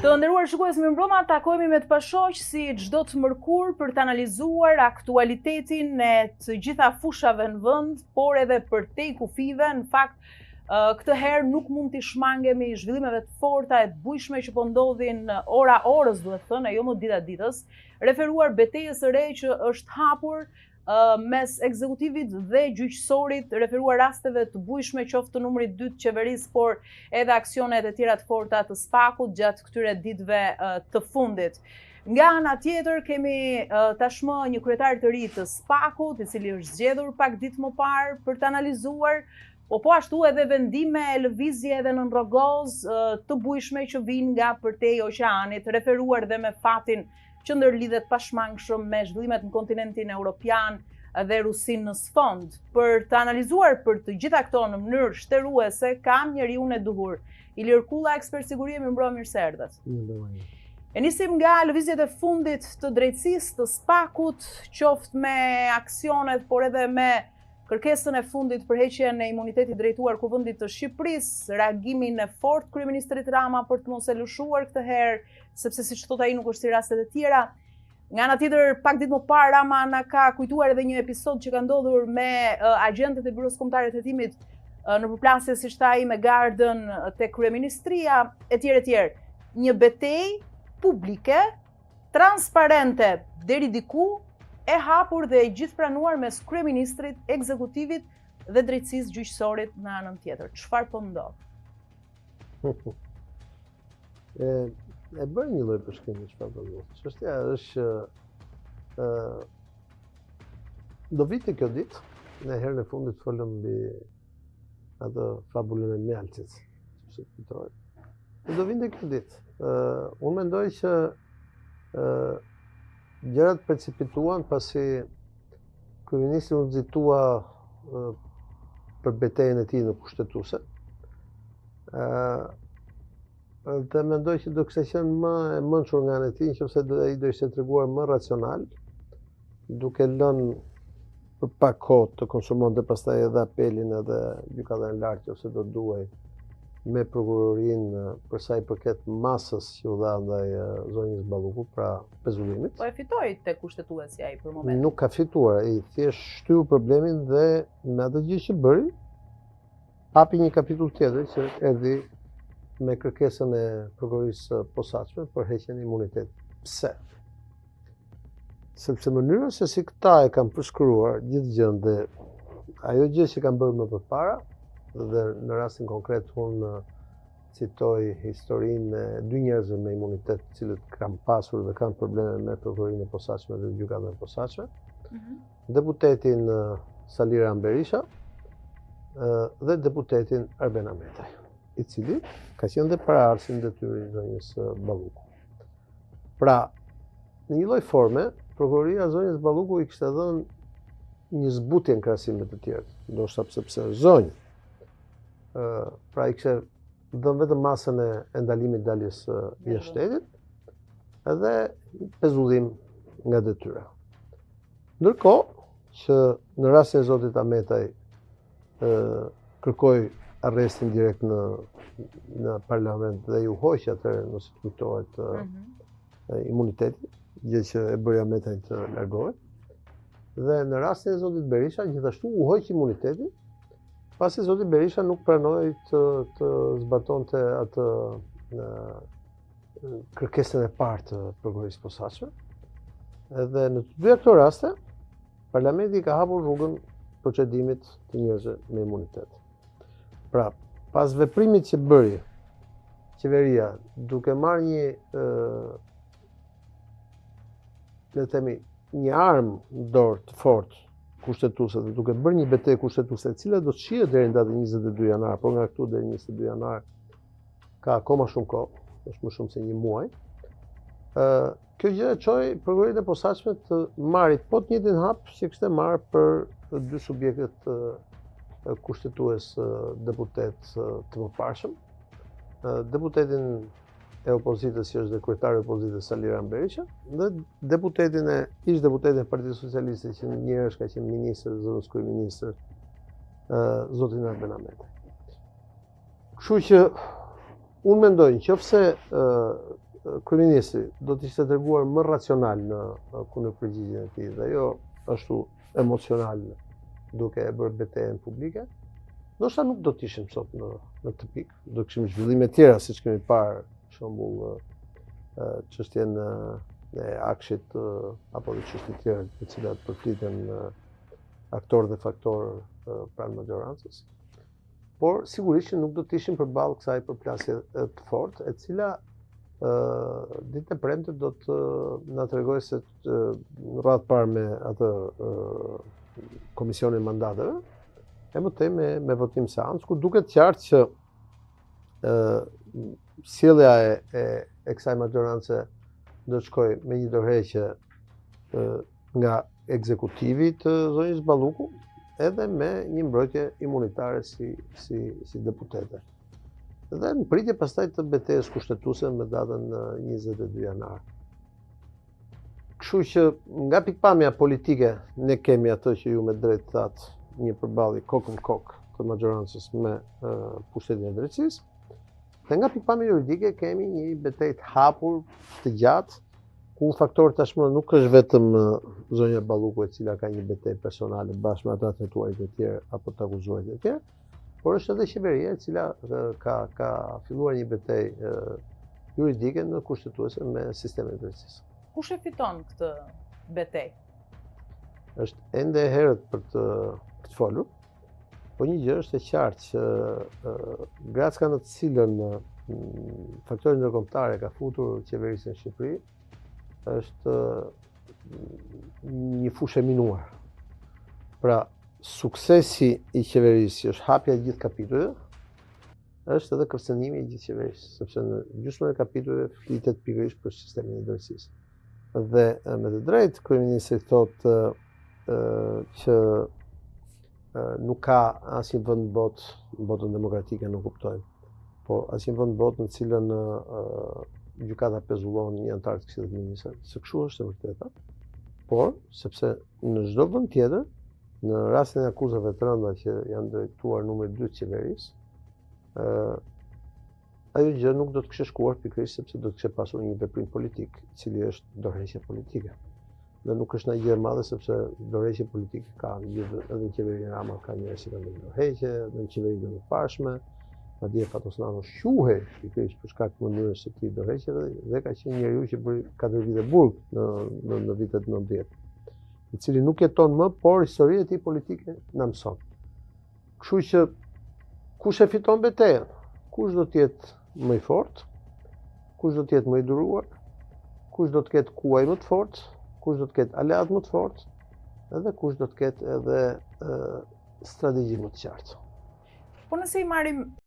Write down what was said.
Të nderuar shikues, mirëmbrëma, takohemi me të pashoq si çdo të mërkur për të analizuar aktualitetin e të gjitha fushave në vend, por edhe për te kufive. Në fakt, këtë herë nuk mund t'i shmangemi zhvillimeve të forta e të bujshme që po ndodhin ora orës, duhet thënë, jo më dita ditës, referuar betejës së re që është hapur mes ekzekutivit dhe gjyqësorit, referuar rasteve të bujshme qoftë të numrit 2 të qeverisë, por edhe aksionet e tjera të forta të SPAK-ut gjatë këtyre ditëve të fundit. Nga ana tjetër kemi tashmë një kryetar të ri të SPAK-ut, i cili është zgjedhur pak ditë më parë për të analizuar, po ashtu edhe vendime e lëvizje edhe në rrogoz të bujshme që vijnë nga përtej oqeanit, referuar dhe me fatin që ndërlidhet pashmangshëm me zhvillimet në kontinentin evropian dhe Rusinë në sfond. Për të analizuar për të gjitha këto në mënyrë shtëruese, kam njeriun e duhur. Ilir Kulla, ekspert sigurie, mirëmbrëma, mirë se erdhët. E nisim nga lëvizjet e fundit të drejtësisë të SPAK-ut, qoftë me aksionet, por edhe me kërkesën e fundit për heqjen e imunitetit drejtuar Kuvendit të Shqipërisë, reagimin e fortë kryeministrit Rama për të mos e lëshuar këtë herë, sepse siç thot ai nuk është si rastet e tjera. Nga ana tjetër, pak ditë më parë Rama na ka kujtuar edhe një episod që ka ndodhur me agjentët e Byros Kombëtare të Hetimit në përplasje, siç tha ai, me gardën tek kryeministria, etj. etj. Një betejë publike, transparente deri diku, e hapur dhe e gjithë pranuar mes kryeministrit, ekzekutivit dhe drejtësisë gjyqësorit në anën tjetër. Çfarë po ndodh? E bërë një lloj përshkrimi çfarë po ndodh. Çështja është do vite kjo ditë, në herën e fundit folëm mbi atë fabulën e mjaltit, që kujtohet. Do vinte kjo ditë. Unë mendoj që gjërat precipituan pasi kryeministri u nxitua për betejën e tij në kushtetuese. Dhe mendoj që do kishte qenë më e mençur nga ana e tij, nëse ai do ishte treguar më racional, duke lënë për pak kohë të konsumonte pastaj edhe apelin edhe gjykatën e lartë ose do duhej me prokurorinë për sa i përket masës që u dha ndaj zonjës Ballukut, pra pezullimit. Po e fitoi te kushtetuesi ai për momentin. Nuk ka fituar, ai thjesht shtyu problemin dhe me atë gjë që bëri, hapi një kapitull tjetër që erdhi me kërkesën e prokurorisë posaçme për heqjen e imunitetit. Pse? Sepse mënyra se si këta e kanë përshkruar gjithë gjën dhe ajo gjë që kanë bërë më përpara, dhe në rastin konkret unë citoj historinë e 2 njerëzve me imunitet të cilët kanë pasur dhe kanë probleme me prokurorinë e posaçme dhe gjykatën e posaçme. Deputetin Salir Berisha dhe deputetin Arben Ahmetaj, i cili ka qenë dhe paraardhës në detyrë i zonjës Ballukut. Pra, në një lloj forme, prokuroria e zonjës Ballukut i kishte dhënë një zbutje në krahasim me të tjerët, ndoshta sepse zonjë. Pra i kishte dhënë vetëm masën e ndalimit daljes jashtë shtetit edhe pezullim nga detyra. Ndërkohë që në rastin e zotit Ahmetaj kërkoi arrestin direkt në parlament dhe ju hoqi atëherë, nëse kujtohet, imuniteti, gjë që e bëri Ahmetaj të largohet. Dhe në rastin e zotit Berisha gjithashtu u hoqi imuniteti, pasi zoti Berisha nuk pranoi të zbatonte atë kërkesën e parë të prokurorisë posaçme. Edhe në të dyja këto raste, parlamenti ka hapur rrugën procedimit të njerëzve me imunitet. Pra, pas veprimit që bëri qeveria, duke marrë një armë në dorë të fortë kushtetuese dhe duke bërë një betejë kushtetuese e cila do të shihet deri në datën 22 janar, por nga këtu deri 22 janar ka akoma shumë kohë, është më shumë se një muaj. Kjo gjë e çoi prokurorinë e posaçme të marrit po të njëjtin hap që kishte marrë për 2 subjektet kushtetues deputet të mëparshëm. Deputetin e opozitës që është dhe kryetari i opozitës Salir Berisha dhe ish deputetin e Partisë Socialiste që një herë ka qenë ministër dhe zonës kryeministër zotin Arben Ahmetaj. Kështu që unë mendoj nëse kryeministri do të ishte treguar më racional në kundër përgjigjen e tij dhe jo ashtu emocional duke e bërë betejën publike, ndoshta nuk do të ishim sot në këtë pikë. Do kishim zhvillime tjera siç kemi parë, për shembull çështjen e Akshit apo dhe çështje tjera të cilat përfliten aktor dhe faktor pranë majorancës. Por sigurisht që nuk do të ishim përballë kësaj përplasje të fortë, e cila ditën e premte do të na tregojë se në radhë parë me atë komisionin mandateve, e më tej me votim seancë, ku duket qartë që sjellja e kësaj majorancë do të shkojë me një dorëheqje nga ekzekutivi të zonjës Balluku, edhe me një mbrojtje imunitare si deputete. Dhe në pritje pastaj të betejës kushtetuese me datën 22 janar. Kështu që nga pikpamja politike ne kemi atë që ju me drejt thatë një përballje kokë në kokë të majorancës me pushtetin e drejtësisë. Dhe nga pikpamja juridike kemi një betejë të hapur, të gjatë, ku faktori tashmë nuk është vetëm zonja Balluku e cila ka një betejë personale bashkë me ata të hetuarit e tjerë apo të akuzuarit e tjerë, por është edhe qeveria e cila ka filluar një betejë juridike në kushtetuese me sistemin e drejtësisë. Kush e fiton këtë betejë? Është ende e herët për të folur, po një gjë është e qartë që gracka në të cilën faktori ndërkombëtar ka futur qeverisë në Shqipëri është një fushë e minuar. Pra, suksesi i qeverisë që është hapja e gjithë kapitujve, është edhe kërcënimi i gjithë qeverisë, sepse në gjysmën e kapitujve flitet pikërisht për sistemin e drejtësisë. Dhe me të drejtë, kryeministri thotë që nuk ka asnjë vend në botën demokratike, nuk kuptojmë, po asnjë vend në botë në cilën gjykata pezullon një antar të Këshillit të Ministrave. Se kështu është e vërteta, por sepse në çdo vend tjetër, në rastin e akuzave të rënda që janë drejtuar numri 2 të qeverisë, ajo gjë nuk do të kishte shkuar pikërisht sepse do të kishte pasur një veprim politik, i cili është dorëheqje politike. Dhe nuk është ndonjë gjë e madhe sepse dorëheqje politike ka edhe në qeverinë Rama ka njerëz që kanë bërë dorëheqje, edhe në qeverinë e mëparshme, madje Fatos Nano shquhej pikërisht për shkak të mënyrës së tij dorëheqjeve dhe ka qenë njeriu që bëri 4 vite burg në vitet 90, i cili nuk jeton më, por historia e tij politike na mëson. Kështu që kush e fiton betejën? Kush do të jetë më i fortë? Kush do të jetë më i duruar? Kush do të ketë kuaj më të fortë? Kush do të ketë aleat më të fortë? Edhe kush do të ketë edhe strategji më të qartë? Po nëse i marrim